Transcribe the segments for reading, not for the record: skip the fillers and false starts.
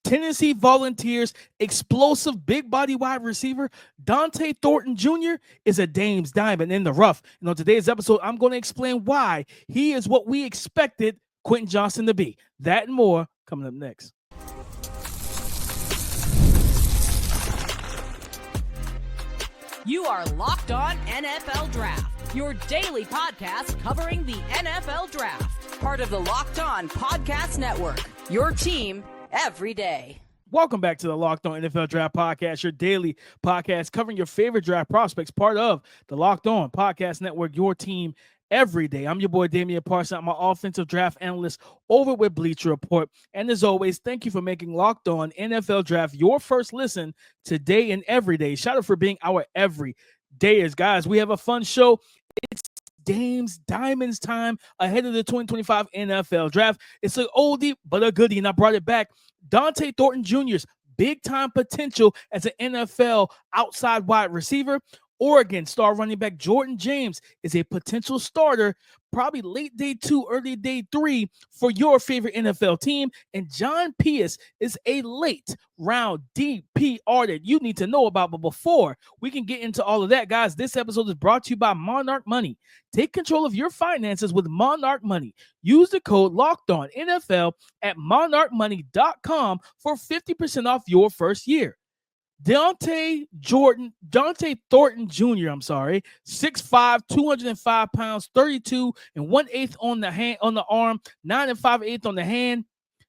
Tennessee Volunteers explosive big body wide receiver Dont'e Thornton Jr. is a Dame's diamond in the rough. And on today's episode, I'm going to explain why he is what we expected Quentin Johnson to be. That and more coming up next. You are Locked On NFL Draft, your daily podcast covering the NFL Draft. Part of the Locked On Podcast Network, your team every day. Welcome back to the Locked On NFL Draft Podcast, your daily podcast covering your favorite draft prospects, part of the Locked On Podcast Network, your team every day. I'm your boy, Damian Parson. I'm an offensive draft analyst over with Bleacher Report. And as always, thank you for making Locked On NFL Draft your first listen today and every day. Shout out for being our everydayers, guys. We have a fun show. It's Diamonds time ahead of the 2025 NFL Draft. It's an oldie, but a goodie, and I brought it back. Dont'e Thornton Jr.'s big-time potential as an NFL outside wide receiver. Oregon star running back Jordan James is a potential starter, probably late day 2, early day 3 for your favorite NFL team. And John Pius is a late round DPR that you need to know about. But before we can get into all of that, guys, this episode is brought to you by Monarch Money. Take control of your finances with Monarch Money. Use the code LOCKEDONNFL at monarchmoney.com for 50% off your first year. Dont'e Thornton Jr., 6'5", 205 pounds, 32 1/8 on the arm, 9 5/8 on the hand.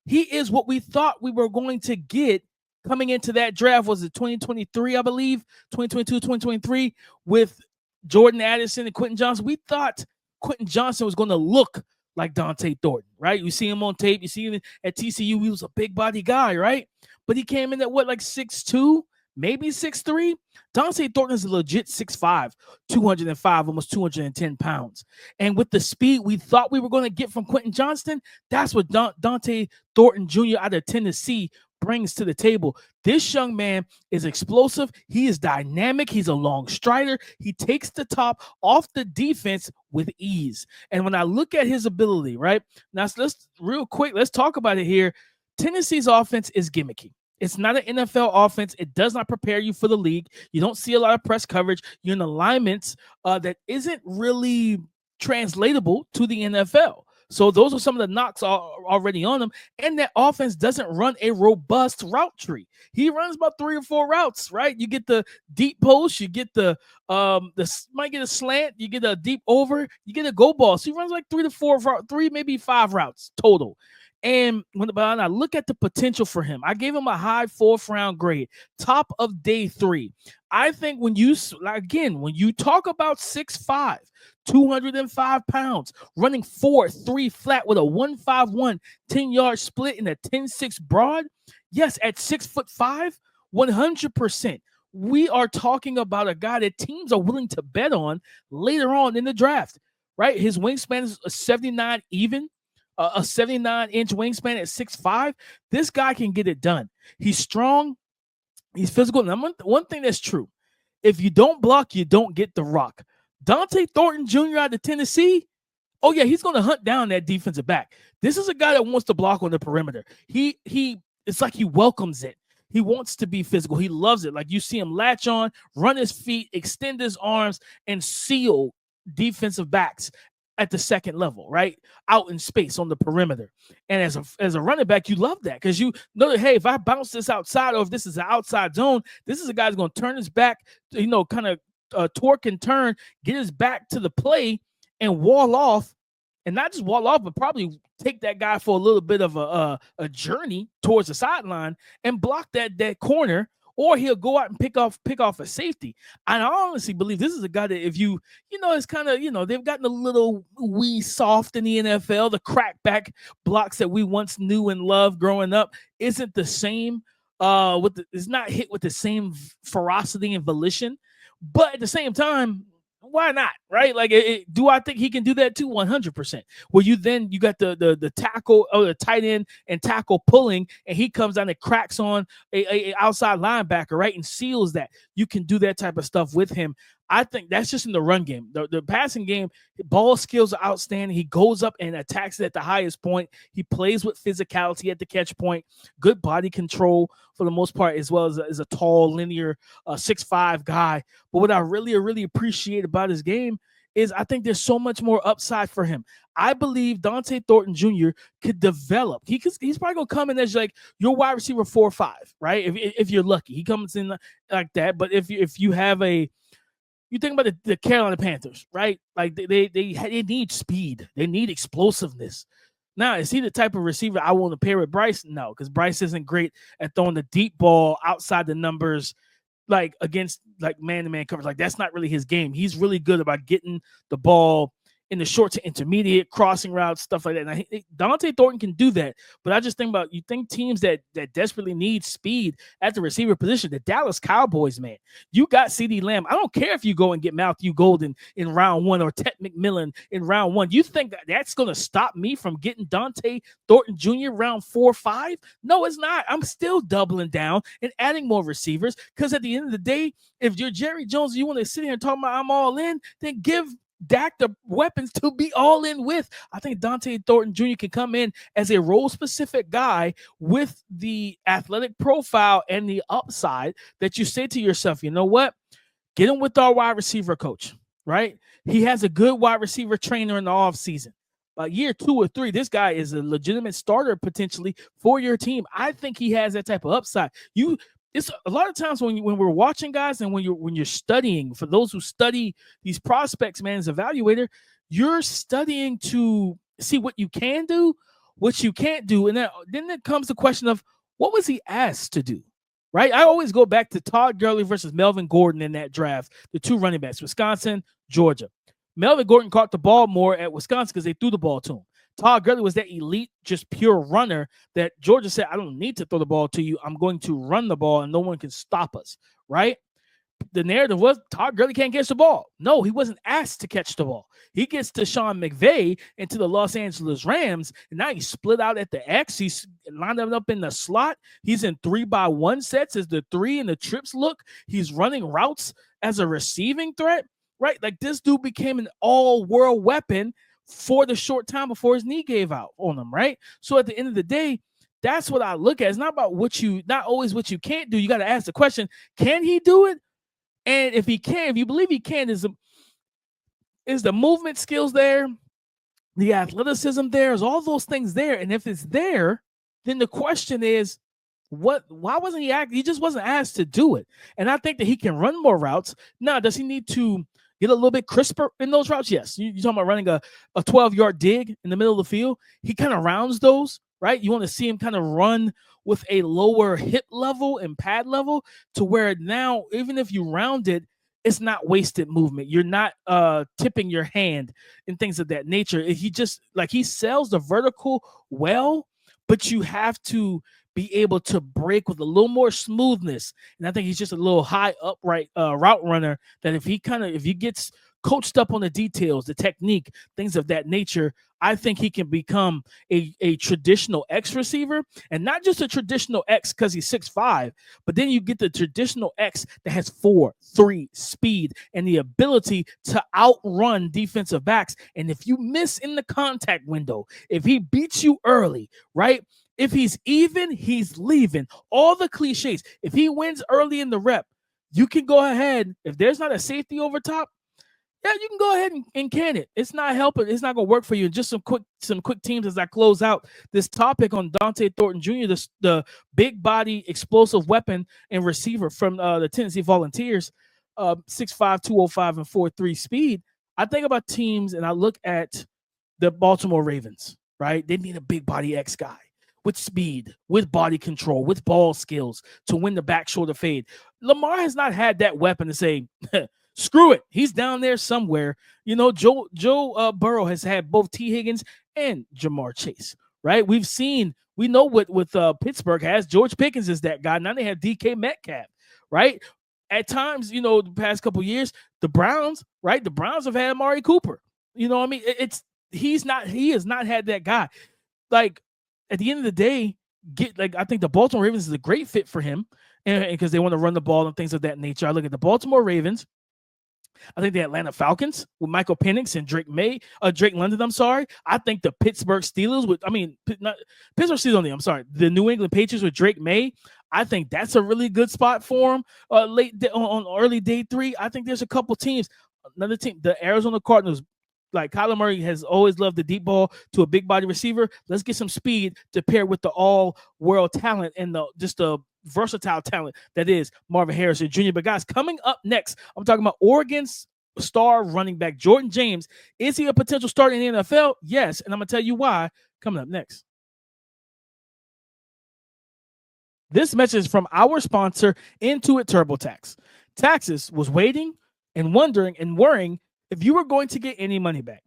He is what we thought we were going to get coming into that draft. Was it 2023, I believe, 2022, 2023, with Jordan Addison and Quentin Johnson. We thought Quentin Johnson was going to look like Dont'e Thornton, right? You see him on tape. You see him at TCU. He was a big body guy, right? But he came in at what, like 6'2"? Maybe 6'3". Dont'e Thornton is a legit 6'5", 205, almost 210 pounds. And with the speed we thought we were going to get from Quentin Johnson, that's what Dont'e Thornton Jr. out of Tennessee brings to the table. This young man is explosive. He is dynamic. He's a long strider. He takes the top off the defense with ease. And when I look at his ability, right, now let's real quick, let's talk about it here. Tennessee's offense is gimmicky. It's not an NFL offense. It does not prepare you for the league. You don't see a lot of press coverage. You're in alignments that isn't really translatable to the NFL. So those are some of the knocks already on him. And that offense doesn't run a robust route tree. He runs about 3 or 4 routes, right? You get the deep post, you get might get a slant, you get a deep over, you get a go ball. So he runs like 3 to 4, 3, maybe 5 routes total. And when I look at the potential for him, I gave him a high 4th round grade, top of day 3. I think when you talk about 6'5", 205 pounds, running 4.3 flat with a 1.51 10-yard split and a 10.6 broad, yes, at 6'5", 100%. We are talking about a guy that teams are willing to bet on later on in the draft, right? His wingspan is a 79 even. A 79-inch wingspan at 6'5", this guy can get it done. He's strong. He's physical. Now, one thing that's true, if you don't block, you don't get the rock. Dont'e Thornton Jr. out of Tennessee, oh, yeah, he's going to hunt down that defensive back. This is a guy that wants to block on the perimeter. It's like he welcomes it. He wants to be physical. He loves it. Like you see him latch on, run his feet, extend his arms, and seal defensive backs at the second level, right? Out in space on the perimeter. And as a running back, you love that because you know that, hey, if I bounce this outside or if this is an outside zone, this is a guy who's going to turn his back, kind of torque and turn, get his back to the play and wall off. And not just wall off, but probably take that guy for a little bit of a journey towards the sideline and block that corner. Or he'll go out and pick off a safety. And I honestly believe this is a guy that if it's kind of, they've gotten a little wee soft in the NFL. The crackback blocks that we once knew and loved growing up isn't the same. It's not hit with the same ferocity and volition. But at the same time, why not, right? Like, do I think he can do that too? 100%. Well, you got the tackle or the tight end and tackle pulling, and he comes down and cracks on a outside linebacker, right, and seals that. You can do that type of stuff with him. I think that's just in the run game. The passing game, ball skills are outstanding. He goes up and attacks it at the highest point. He plays with physicality at the catch point, good body control for the most part, as well as a tall, linear 6'5" guy. But what I really appreciate about his game is I think there's so much more upside for him. I believe Dont'e Thornton Jr. could develop. He's probably gonna come in as like your wide receiver 4 or 5, right? If you're lucky, he comes in like that. But if you have you think about the Carolina Panthers, right? Like they need speed, they need explosiveness. Now, is he the type of receiver I want to pair with Bryce? No, because Bryce isn't great at throwing the deep ball outside the numbers, like against like man-to-man coverage. Like that's not really his game. He's really good about getting the ball in the short to intermediate, crossing routes, stuff like that. Now, Dont'e Thornton can do that, but I just think about, you think teams that desperately need speed at the receiver position, the Dallas Cowboys, man, you got CeeDee Lamb. I don't care if you go and get Matthew Golden in round 1 or Ted McMillan in round 1. You think that's going to stop me from getting Dont'e Thornton Jr. round 4 or 5? No, it's not. I'm still doubling down and adding more receivers, because at the end of the day, if you're Jerry Jones, you want to sit here and talk about I'm all in, then give Dak the weapons to be all in with. I think Dont'e Thornton Jr. can come in as a role-specific guy with the athletic profile and the upside that you say to yourself, you know what? Get him with our wide receiver coach, right? He has a good wide receiver trainer in the offseason. By year 2 or 3, this guy is a legitimate starter potentially for your team. I think he has that type of upside. It's a lot of times when we're watching guys and when you're studying, for those who study these prospects, man, as an evaluator, you're studying to see what you can do, what you can't do. And then it comes the question of, what was he asked to do, right? I always go back to Todd Gurley versus Melvin Gordon in that draft, the 2 running backs, Wisconsin, Georgia. Melvin Gordon caught the ball more at Wisconsin because they threw the ball to him. Todd Gurley was that elite, just pure runner that Georgia said, I don't need to throw the ball to you. I'm going to run the ball and no one can stop us, right? The narrative was Todd Gurley can't catch the ball. No, he wasn't asked to catch the ball. He gets to Sean McVay into the Los Angeles Rams, and now he's split out at the X. He's lined up in the slot. He's in 3-by-1 sets as the 3 and the trips look. He's running routes as a receiving threat, right? Like, this dude became an all-world weapon for the short time before his knee gave out on him, right? So at the end of the day, that's what I look at. It's not about not always what you can't do. You got to ask the question, can he do it? And if he can, if you believe he can, is the movement skills there? The athleticism there? Is all those things there? And if it's there, then the question is, why wasn't he asked? He just wasn't asked to do it. And I think that he can run more routes. Now, does he need to get a little bit crisper in those routes? Yes. You're talking about running a 12-yard dig in the middle of the field. He kind of rounds those, right? You want to see him kind of run with a lower hip level and pad level, to where now, even if you round it, it's not wasted movement. You're not tipping your hand and things of that nature. He sells the vertical well, but you have to be able to break with a little more smoothness. And I think he's just a little high upright route runner that if he gets coached up on the details, the technique, things of that nature, I think he can become a traditional X receiver, and not just a traditional X because he's 6'5", but then you get the traditional X that has 4.3 speed and the ability to outrun defensive backs. And if you miss in the contact window, if he beats you early, right? If he's even, he's leaving. All the cliches. If he wins early in the rep, you can go ahead. If there's not a safety over top, yeah, you can go ahead and can it. It's not helping. It's not going to work for you. Just some quick teams as I close out this topic on Dont'e Thornton Jr., the big body explosive weapon and receiver from the Tennessee Volunteers, 6'5", 205, and 4.3 speed. I think about teams and I look at the Baltimore Ravens, right? They need a big body X guy with speed, with body control, with ball skills to win the back shoulder fade. Lamar has not had that weapon to say, screw it, he's down there somewhere. You know, Joe Burrow has had both T. Higgins and Jamar Chase, right? We know what Pittsburgh has. George Pickens is that guy. Now they have DK Metcalf, right? At times, you know, the past couple of years, the Browns, right? The Browns have had Amari Cooper. You know what I mean? He has not had that guy. Like, at the end of the day, I think the Baltimore Ravens is a great fit for him, and because they want to run the ball and things of that nature. I look at the Baltimore Ravens, I think the Atlanta Falcons with Michael Penix and Drake London. I think the Pittsburgh Steelers Pittsburgh Steelers. The New England Patriots with Drake May. I think that's a really good spot for him. On early day 3. I think there's a couple teams. Another team, the Arizona Cardinals. Like Kyler Murray has always loved the deep ball to a big body receiver. Let's get some speed to pair with the all-world talent and the versatile talent that is Marvin Harrison Jr. But guys, coming up next, I'm talking about Oregon's star running back Jordan James. Is he a potential starter in the NFL? Yes, and I'm going to tell you why coming up next. This message is from our sponsor, Intuit TurboTax. Taxes was waiting and wondering and worrying if you were going to get any money back.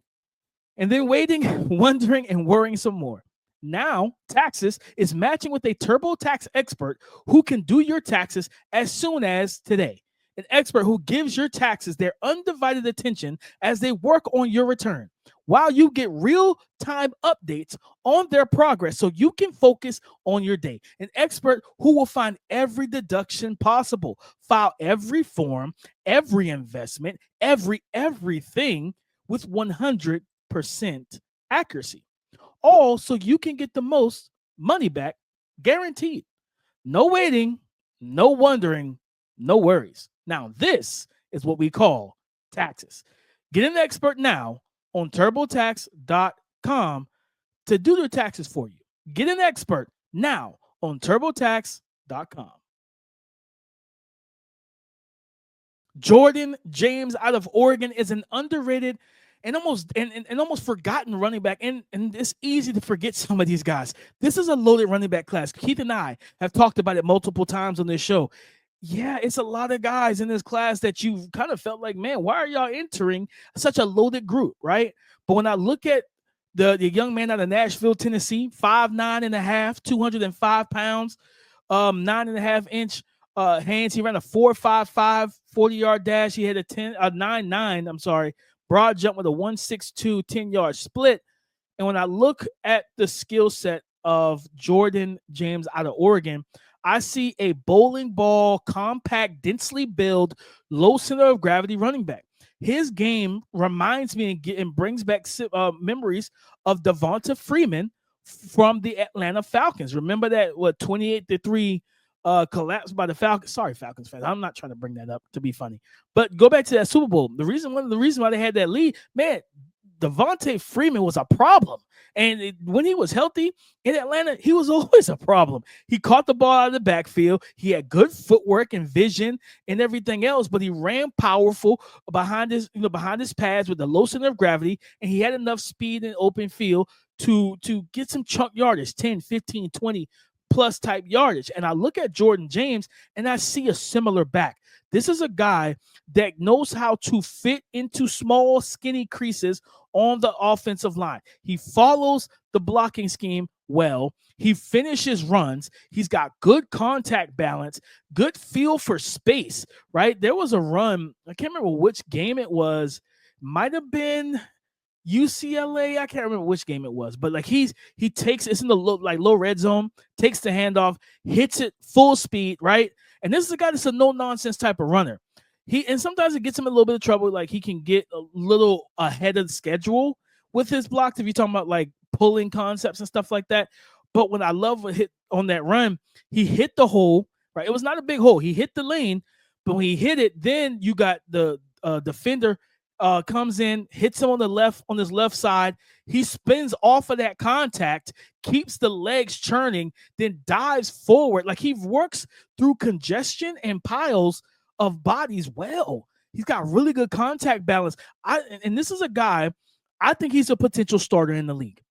And then waiting, wondering, and worrying some more. Now, Taxes is matching with a TurboTax expert who can do your taxes as soon as today. An expert who gives your taxes their undivided attention as they work on your return, while you get real-time updates on their progress so you can focus on your day. An expert who will find every deduction possible, file every form, every investment, everything with 100% accuracy. All so you can get the most money back, guaranteed. No waiting, no wondering, no worries. Now, this is what we call taxes. Get an expert now on TurboTax.com to do their taxes for you. Get an expert now on TurboTax.com. Jordan James out of Oregon is an underrated and almost forgotten running back. And it's easy to forget some of these guys. This is a loaded running back class. Keith and I have talked about it multiple times on this show. Yeah, it's a lot of guys in this class that you've kind of felt like, man, why are y'all entering such a loaded group, right? But when I look at the young man out of Nashville, Tennessee, 5'9.5", 205 pounds, 9.5-inch hands. He ran a 4.55 40-yard dash. He had a 9.9, broad jump with a 1.62 10-yard split. And when I look at the skill set of Jordan James out of Oregon, I see a bowling ball, compact, densely built, low center of gravity running back. His game reminds me and brings back memories of Devonta Freeman from the Atlanta Falcons. Remember that 28-3 collapse by the Falcons? Sorry, Falcons fans. I'm not trying to bring that up to be funny. But go back to that Super Bowl. One of the reasons why they had that lead, man, Devonta Freeman was a problem. And when he was healthy in Atlanta, he was always a problem. He caught the ball out of the backfield. He had good footwork and vision and everything else, but he ran powerful behind his pads with the low center of gravity, and he had enough speed and open field to get some chunk yardage, 10, 15, 20 plus type yardage. And I look at Jordan James and I see a similar back. This is a guy that knows how to fit into small, skinny creases on the offensive line. He follows the blocking scheme well. He finishes runs. He's got good contact balance, good feel for space, right? There was a run. I can't remember which game it was. Might have been UCLA. I can't remember which game it was, but like he takes it's in the low red zone, takes the handoff, hits it full speed, right? And this is a guy that's a no-nonsense type of runner. And sometimes it gets him in a little bit of trouble. Like he can get a little ahead of the schedule with his blocks if you're talking about like pulling concepts and stuff like that. But when I love a hit on that run, he hit the hole, right? It was not a big hole. He hit the lane, but when he hit it, then you got the defender comes in, hits him on his left side. He spins off of that contact, keeps the legs churning, then dives forward. Like he works through congestion and piles of bodies well. He's got really good contact balance. And this is a guy, I think he's a potential starter in the league.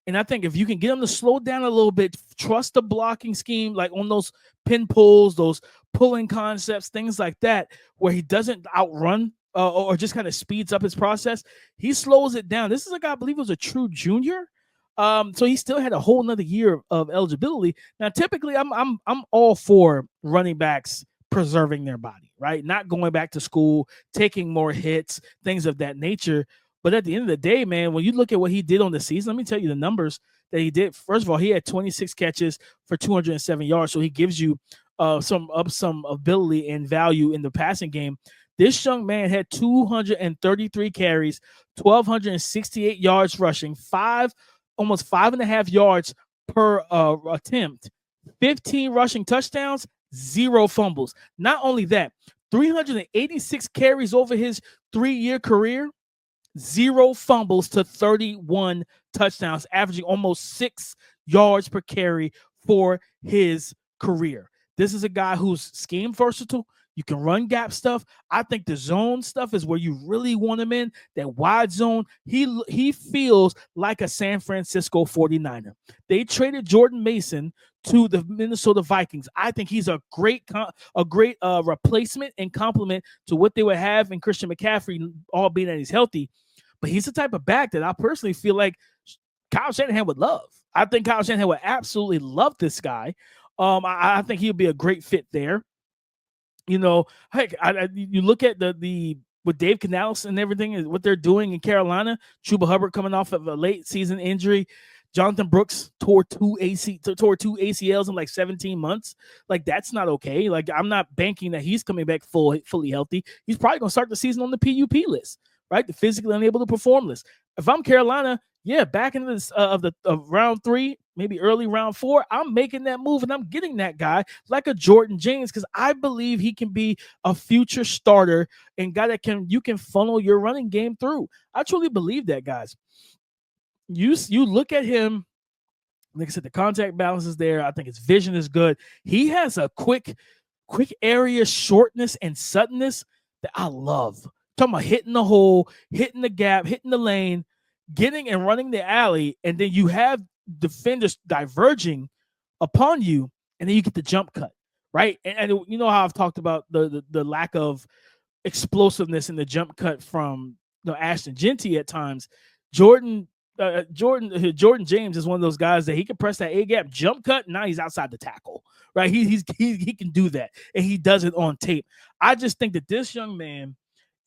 And I think if you can get him to slow down a little bit, trust the blocking scheme, like on those pin pulls, those pulling concepts, things like that, where he doesn't outrun or just kind of speeds up his process, he slows it down. This is a guy I believe was a true junior. So he still had a whole nother year of eligibility. Now, typically, I'm all for running backs preserving their body, right? Not going back to school, taking more hits, things of that nature. But at the end of the day, man, when you look at what he did on the season, let me tell you the numbers that he did. First of all, he had 26 catches for 207 yards. So he gives you some ability and value in the passing game. This young man had 233 carries, 1,268 yards rushing, almost 5.5 yards per attempt, 15 rushing touchdowns, 0 fumbles. Not only that, 386 carries over his 3-year career, 0 fumbles to 31 touchdowns, averaging almost 6 yards per carry for his career. This is a guy who's scheme versatile. You can run gap stuff. I think the zone stuff is where you really want him in, that wide zone. He feels like a San Francisco 49er. They traded Jordan Mason to the Minnesota Vikings. I think he's a great replacement and complement to what they would have in Christian McCaffrey, all being that he's healthy. But he's the type of back that I personally feel like Kyle Shanahan would love. I think Kyle Shanahan would absolutely love this guy. I think he'll be a great fit there. You know, heck, you look at the with Dave Canales and everything, what they're doing in Carolina. Chuba Hubbard coming off of a late season injury. Jonathan Brooks tore two ACLs in like 17 months. Like, that's not okay. Like, I'm not banking that he's coming back fully healthy. He's probably going to start the season on the PUP list, right? The physically unable to perform list. If I'm Carolina, yeah, back into this of round 3, maybe early round 4, I'm making that move and I'm getting that guy like a Jordan James, because I believe he can be a future starter and guy that you can funnel your running game through. I truly believe that, guys. You look at him, like I said, the contact balance is there. I think his vision is good. He has a quick area shortness and suddenness that I love. Talking about hitting the hole, hitting the gap, hitting the lane, getting and running the alley, and then you have defenders diverging upon you, and then you get the jump cut, right? And you know how I've talked about the lack of explosiveness in the jump cut from Ashton Genty at times. Jordan James is one of those guys that he can press that A gap jump cut. Now he's outside the tackle, right? He can do that, and he does it on tape. I just think that this young man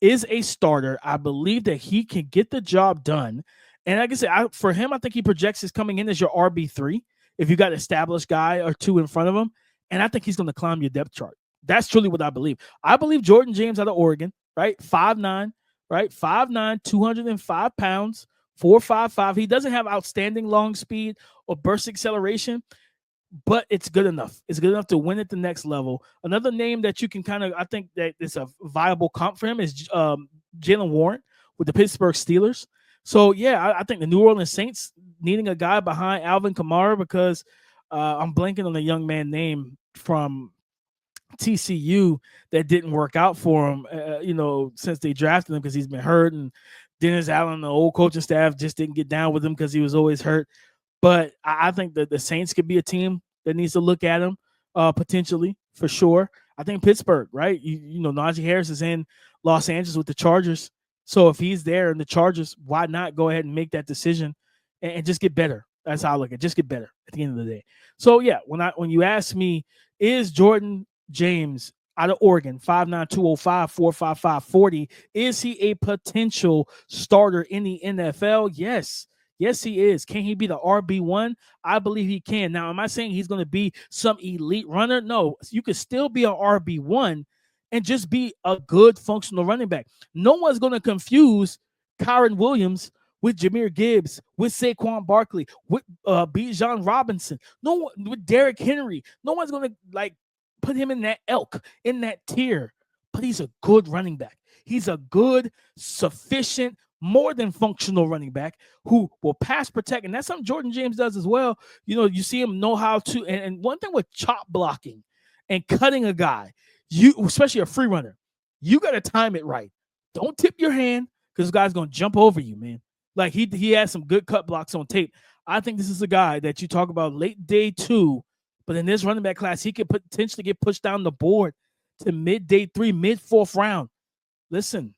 is a starter. I believe that he can get the job done. And like I said, for him, I think he projects as coming in as your RB3 if you got an established guy or two in front of him. And I think he's going to climb your depth chart. That's truly what I believe. I believe Jordan James out of Oregon, right? 5'9", right? 5'9", 205 pounds, 4.55. He doesn't have outstanding long speed or burst acceleration, but it's good enough. It's good enough to win at the next level. Another name that you can I think that is a viable comp for him is Jaylen Warren with the Pittsburgh Steelers. So, yeah, I think the New Orleans Saints needing a guy behind Alvin Kamara, because I'm blanking on the young man name from TCU that didn't work out for him, since they drafted him, because he's been hurt, and Dennis Allen, the old coaching staff, just didn't get down with him because he was always hurt. But I think that the Saints could be a team that needs to look at him potentially, for sure. I think Pittsburgh, right? Najee Harris is in Los Angeles with the Chargers. So if he's there in the Chargers, why not go ahead and make that decision and just get better? That's how I look at it. Just get better at the end of the day. So, yeah, when you ask me, is Jordan James out of Oregon, 5'9", 205, 4.55, 40, is he a potential starter in the NFL? Yes. Yes, he is. Can he be the RB1? I believe he can. Now, am I saying he's going to be some elite runner? No. You could still be an RB1 and just be a good functional running back. No one's going to confuse Kyron Williams with Jahmyr Gibbs, with Saquon Barkley, with Bijan Robinson, with Derrick Henry. No one's going to put him in that elk, in that tier. But he's a good running back. He's a good, sufficient, more than functional running back who will pass protect. And that's something Jordan James does as well. You see him know how to. And one thing with chop blocking and cutting a guy, especially a free runner, you got to time it right. Don't tip your hand, because this guy's going to jump over you, man. Like, he has some good cut blocks on tape. I think this is a guy that you talk about late day 2, but in this running back class, he could potentially get pushed down the board to mid-day 3, mid-4th round. Listen,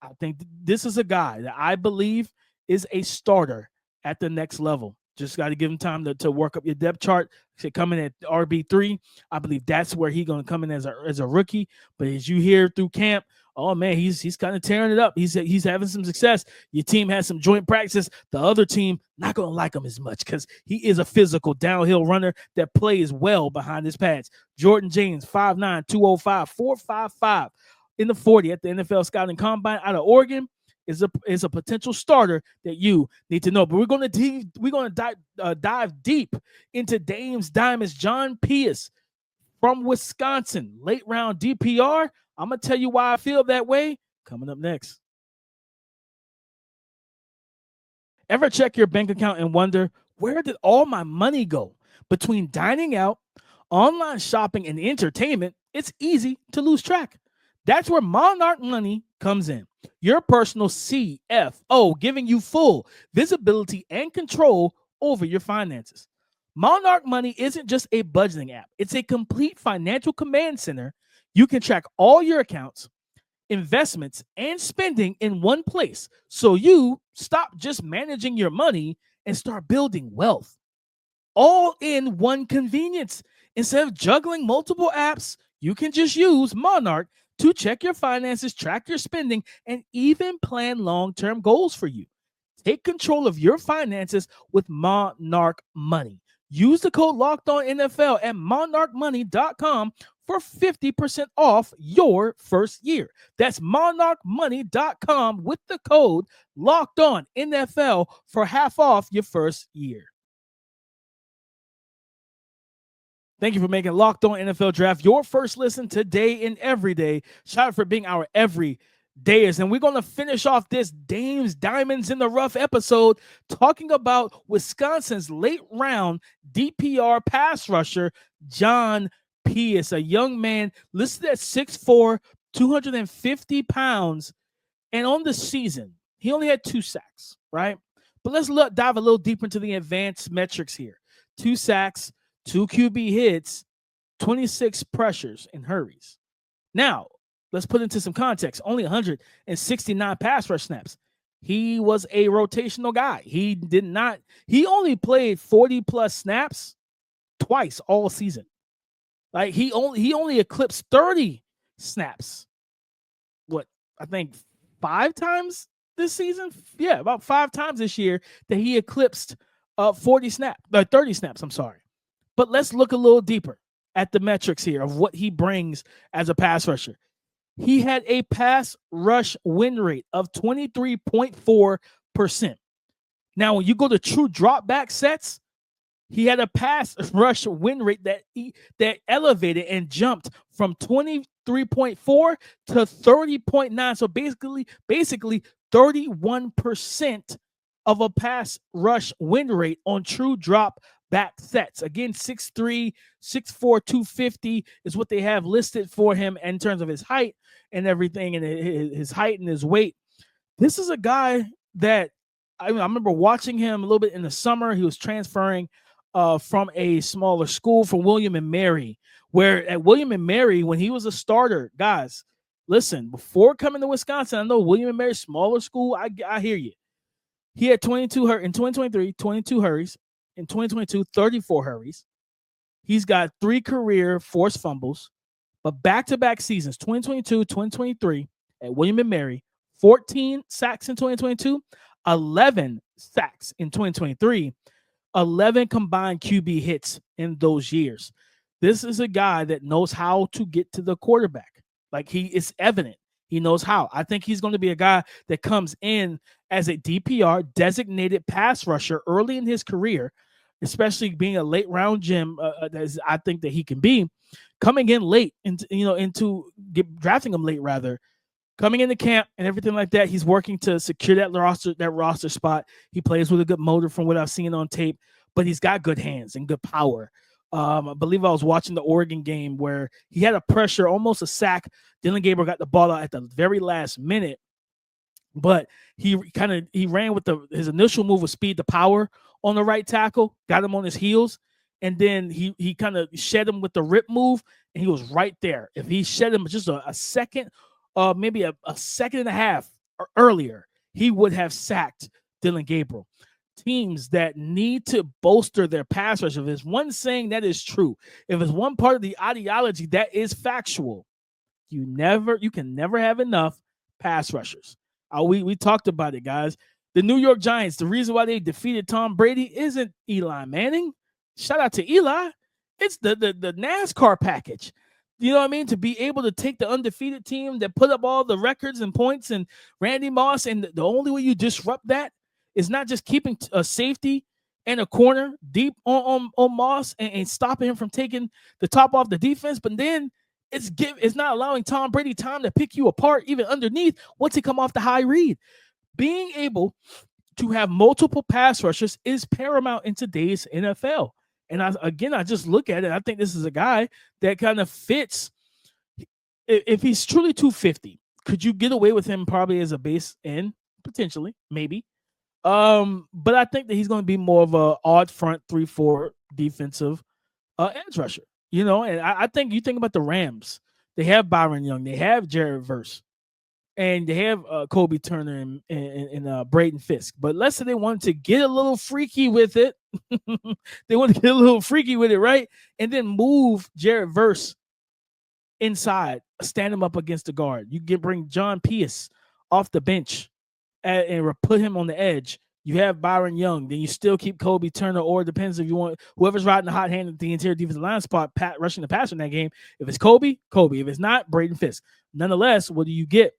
I think this is a guy that I believe is a starter at the next level. Just got to give him time to work up your depth chart. Coming at RB3, I believe that's where he's going to come in as a rookie. But as you hear through camp, oh man, he's kind of tearing it up. He's having some success. Your team has some joint practices. The other team not going to like him as much, because he is a physical downhill runner that plays well behind his pads. Jordan James, 5'9", 205, 4.55. in the 40 at the NFL Scouting Combine out of Oregon. Is a potential starter that you need to know. But we're going to dive deep into Dame's Diamonds. John Pius from Wisconsin, late round DPR. I'm going to tell you why I feel that way coming up next. Ever check your bank account and wonder, where did all my money go? Between dining out, online shopping, and entertainment, it's easy to lose track. That's where Monarch Money comes in. Your personal CFO, giving you full visibility and control over your finances. Monarch Money isn't just a budgeting app. It's a complete financial command center. You can track all your accounts, investments, and spending in one place, so you stop just managing your money and start building wealth. All in one convenience. Instead of juggling multiple apps, you can just use Monarch to check your finances, track your spending, and even plan long-term goals for you. Take control of your finances with Monarch Money. Use the code LOCKEDONNFL at monarchmoney.com for 50% off your first year. That's monarchmoney.com with the code LOCKEDONNFL for half off your first year. Thank you for making Locked On NFL Draft your first listen today and every day. Shout out for being our everydayers. And we're going to finish off this Dame's Diamonds in the Rough episode talking about Wisconsin's late round DPR pass rusher, John Pius, a young man listed at 6'4", 250 pounds. And on the season, he only had 2 sacks, right? But let's dive a little deeper into the advanced metrics here. 2 sacks, 2 QB hits, 26 pressures and hurries. Now, let's put into some context. Only 169 pass rush snaps. He was a rotational guy. He only played 40-plus snaps twice all season. Like he only eclipsed 30 snaps. What, I think 5 times this season? Yeah, about 5 times this year that he eclipsed 30 snaps, I'm sorry. But let's look a little deeper at the metrics here of what he brings as a pass rusher. He had a pass rush win rate of 23.4%. Now, when you go to true drop back sets, he had a pass rush win rate that elevated and jumped from 23.4 to 30.9. So basically 31% of a pass rush win rate on true drop back sets. Again, 6'3", 6'4", 250 is what they have listed for him in terms of his height and everything, and his height and his weight. This is a guy that I remember watching him a little bit in the summer. He was transferring from a smaller school, from William and Mary, where at William and Mary, when he was a starter, guys, listen, before coming to Wisconsin, I know William and Mary, smaller school, I hear you. He had 22 in 2023, 22 hurries. In 2022, 34 hurries. He's got 3 career forced fumbles, but back-to-back seasons, 2022, 2023, at William & Mary, 14 sacks in 2022, 11 sacks in 2023, 11 combined QB hits in those years. This is a guy that knows how to get to the quarterback. Like, it's evident. He knows how. I think he's going to be a guy that comes in as a DPR, designated pass rusher, early in his career, especially being a late round gem, as I think that he can be, coming in late drafting him late rather, coming into camp and everything like that. He's working to secure that roster spot. He plays with a good motor from what I've seen on tape, but he's got good hands and good power. I believe I was watching the Oregon game where he had a pressure, almost a sack. Dylan Gabriel got the ball out at the very last minute, but he ran with his initial move with speed to power on the right tackle, got him on his heels, and then he kind of shed him with the rip move, and he was right there. If he shed him just a second, maybe a second and a half earlier, he would have sacked Dylan Gabriel. Teams that need to bolster their pass rush, if there's one saying that is true, if it's one part of the ideology that is factual, you can never have enough pass rushers. We talked about it, guys. The New York Giants, the reason why they defeated Tom Brady isn't Eli Manning. Shout out to Eli. It's the NASCAR package. You know what I mean? To be able to take the undefeated team that put up all the records and points and Randy Moss, and the only way you disrupt that is not just keeping a safety and a corner deep on Moss and stopping him from taking the top off the defense, but then it's not allowing Tom Brady time to pick you apart even underneath once he come off the high read. Being able to have multiple pass rushers is paramount in today's NFL. And I just look at it. I think this is a guy that kind of fits. If he's truly 250, could you get away with him probably as a base end? Potentially, maybe. But I think that he's going to be more of a odd front 3-4 defensive edge rusher. You know, and I think you think about the Rams. They have Byron Young. They have Jared Verse. And they have Kobe Turner and Braden Fisk. But let's say they wanted to get a little freaky with it. They want to get a little freaky with it, right? And then move Jared Verse inside, stand him up against the guard. You can bring John Pius off the bench and put him on the edge. You have Byron Young. Then you still keep Kobe Turner, or it depends if you want whoever's riding the hot hand at the interior defensive line spot, rushing the passer in that game. If it's Kobe. If it's not, Braden Fisk. Nonetheless, what do you get?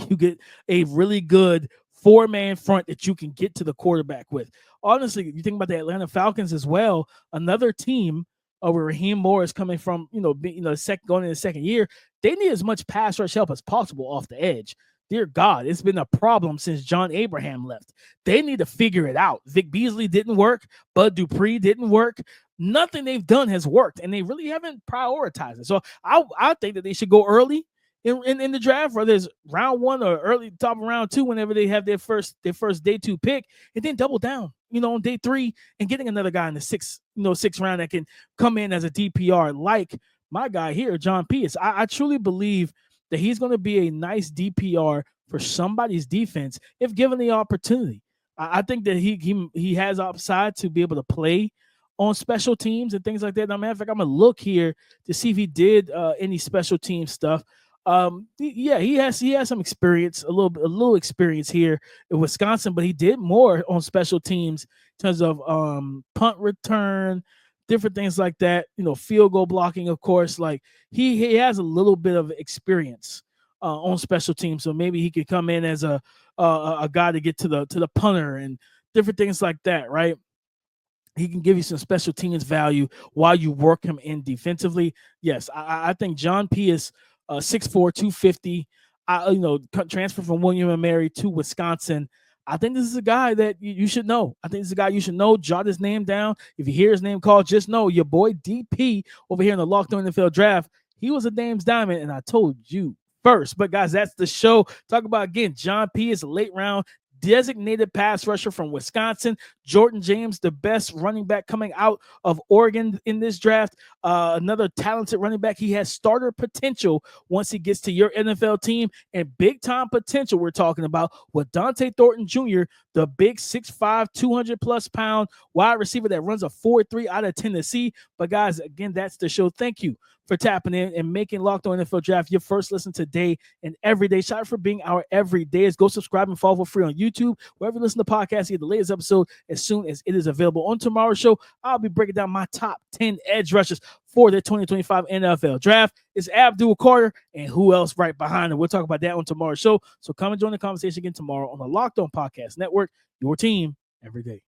You get a really good 4-man front that you can get to the quarterback with. Honestly, you think about the Atlanta Falcons as well, another team where Raheem Morris coming from, going in the second year, they need as much pass rush help as possible off the edge. Dear God, it's been a problem since John Abraham left. They need to figure it out. Vic Beasley didn't work. Bud Dupree didn't work. Nothing they've done has worked, and they really haven't prioritized it. So I think that they should go early in the draft, whether it's round 1 or early top of round 2, whenever they have their first day 2 pick, and then double down, on day 3 and getting another guy in the sixth round that can come in as a DPR, like my guy here, John Pius. I truly believe that he's going to be a nice DPR for somebody's defense if given the opportunity. I think that he has upside to be able to play on special teams and things like that. Matter of fact, I'm going to look here to see if he did any special team stuff. He has some experience, a little experience here in Wisconsin, but he did more on special teams in terms of punt return, different things like that. Field goal blocking, of course. Like he has a little bit of experience on special teams, so maybe he could come in as a guy to get to the punter and different things like that, right? He can give you some special teams value while you work him in defensively. Yes, I think John Pius. 6'4", 250, transfer from William & Mary to Wisconsin. I think this is a guy that you should know. I think this is a guy you should know. Jot his name down. If you hear his name called, just know your boy DP over here in the Locked On NFL Draft, he was a Dame's Diamond, and I told you first. But, guys, that's the show. Talk about, again, John Pius, late round designated pass rusher from Wisconsin. Jordan James, the best running back coming out of Oregon in this draft. Another talented running back. He has starter potential once he gets to your NFL team, and big time potential we're talking about with Dont'e Thornton Jr., the big 6'5", 200-plus pound wide receiver that runs a 4.3 out of Tennessee. But, guys, again, that's the show. Thank you for tapping in and making Locked On NFL Draft your first listen today and every day. Shout out for being our everydayers. Go subscribe and follow for free on YouTube. Wherever you listen to podcasts, you get the latest episode as soon as it is available. On tomorrow's show, I'll be breaking down my top 10 edge rushers for the 2025 NFL Draft. It's Abdul Carter and who else right behind him. We'll talk about that on tomorrow's show. So come and join the conversation again tomorrow on the Locked On Podcast Network, your team every day.